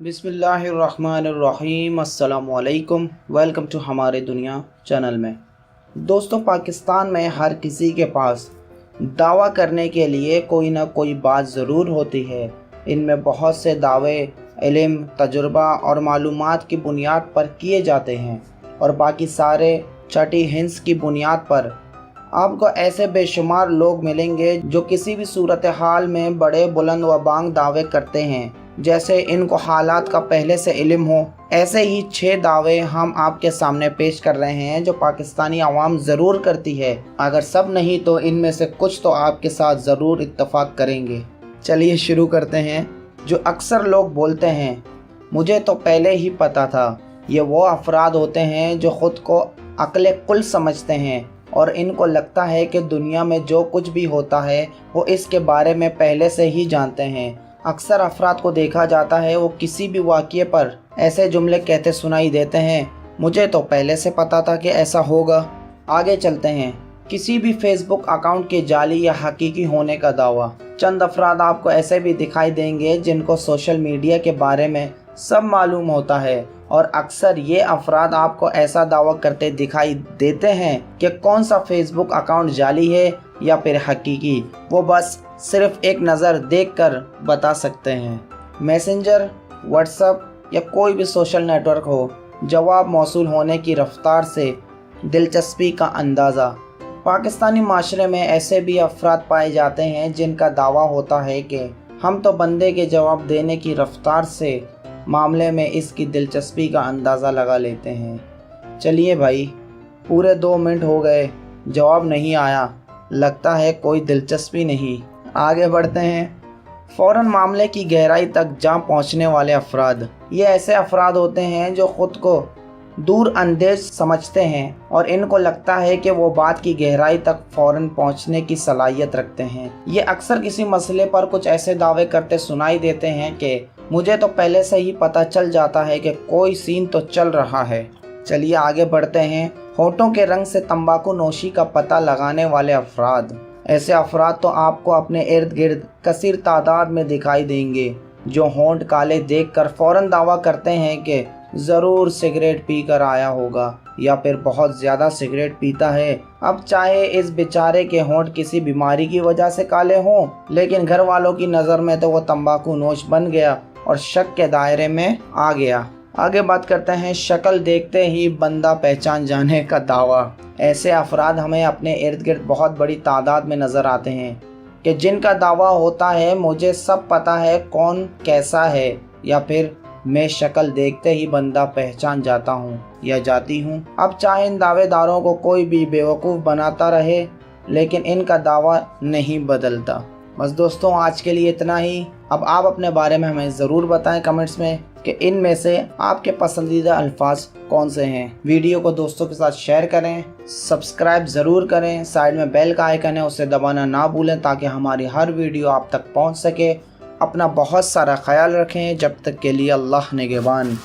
बिस्मिल्लाहिर्रहमानिर्रहीम। अस्सलामुअलैकुम। Welcome to हमारे दुनिया चैनल में। दोस्तों, पाकिस्तान में हर किसी के पास दावा करने के लिए कोई ना कोई बात ज़रूर होती है। इनमें बहुत से दावे इल्म, तजुर्बा और मालूमात की बुनियाद पर किए जाते हैं और बाकी सारे छठी हिंस की बुनियाद पर। आपको ऐसे बेशुमार लोग मिलेंगे जो किसी भी सूरत हाल में बड़े बुलंद व बांग दावे करते हैं, जैसे इनको हालात का पहले से इल्म हो। ऐसे ही 6 दावे हम आपके सामने पेश कर रहे हैं जो पाकिस्तानी आवाम ज़रूर करती है। अगर सब नहीं तो इनमें से कुछ तो आपके साथ ज़रूर इत्तफाक करेंगे। चलिए शुरू करते हैं। जो अक्सर लोग बोलते हैं मुझे तो पहले ही पता था, ये वो अफराद होते हैं जो ख़ुद को अक्ल कुल समझते हैं और इनको लगता है कि दुनिया में जो कुछ भी होता है वो इसके बारे में पहले से ही जानते हैं। अक्सर अफराद को देखा जाता है वो किसी भी वाक़ये पर ऐसे जुमले कहते सुनाई देते हैं, मुझे तो पहले से पता था कि ऐसा होगा। आगे चलते हैं। किसी भी फेसबुक अकाउंट के जाली या हकीकी होने का दावा। चंद अफराद आपको ऐसे भी दिखाई देंगे जिनको सोशल मीडिया के बारे में सब मालूम होता है और अक्सर ये अफराद आपको ऐसा दावा करते दिखाई देते हैं कि कौन सा फेसबुक अकाउंट जाली है या फिर हकीकी, वो बस सिर्फ एक नज़र देखकर बता सकते हैं। मैसेंजर, व्हाट्सएप या कोई भी सोशल नेटवर्क हो, जवाब मौसूल होने की रफ्तार से दिलचस्पी का अंदाज़ा। पाकिस्तानी माशरे में ऐसे भी अफराद पाए जाते हैं जिनका दावा होता है कि हम तो बंदे के जवाब देने की रफ्तार से मामले में इसकी दिलचस्पी का अंदाज़ा लगा लेते हैं। चलिए भाई, पूरे 2 मिनट हो गए, जवाब नहीं आया, लगता है कोई दिलचस्पी नहीं। आगे बढ़ते हैं। फ़ौरन मामले की गहराई तक जा पहुंचने वाले अफराद। ये ऐसे अफराद होते हैं जो ख़ुद को दूर अंदेश समझते हैं और इनको लगता है कि वो बात की गहराई तक फ़ौरन पहुंचने की सलाहियत रखते हैं। ये अक्सर किसी मसले पर कुछ ऐसे दावे करते सुनाई देते हैं कि मुझे तो पहले से ही पता चल जाता है कि कोई सीन तो चल रहा है। चलिए आगे बढ़ते हैं। होठों के रंग से तंबाकू नोशी का पता लगाने वाले अफराद। ऐसे अफराद तो आपको अपने इर्द गिर्द कसीर तादाद में दिखाई देंगे जो होंठ काले देखकर फ़ौरन दावा करते हैं कि ज़रूर सिगरेट पी कर आया होगा या फिर बहुत ज़्यादा सिगरेट पीता है। अब चाहे इस बेचारे के होंठ किसी बीमारी की वजह से काले हों, लेकिन घर वालों की नज़र में तो वो तंबाकू नोश बन गया और शक के दायरे में आ गया। आगे बात करते हैं शक्ल देखते ही बंदा पहचान जाने का दावा। ऐसे अफराद हमें अपने इर्द गिर्द बहुत बड़ी तादाद में नज़र आते हैं कि जिनका दावा होता है मुझे सब पता है कौन कैसा है, या फिर मैं शक्ल देखते ही बंदा पहचान जाता हूँ या जाती हूँ। अब चाहे इन दावेदारों को कोई भी बेवकूफ़ बनाता रहे, लेकिन इनका दावा नहीं बदलता। बस दोस्तों, आज के लिए इतना ही। अब आप अपने बारे में हमें ज़रूर बताएं कमेंट्स में कि इनमें से आपके पसंदीदा अल्फाज कौन से हैं। वीडियो को दोस्तों के साथ शेयर करें, सब्सक्राइब ज़रूर करें, साइड में बेल का आइकन है उसे दबाना ना भूलें ताकि हमारी हर वीडियो आप तक पहुंच सके। अपना बहुत सारा ख्याल रखें। जब तक के लिए अल्लाह निगहबान।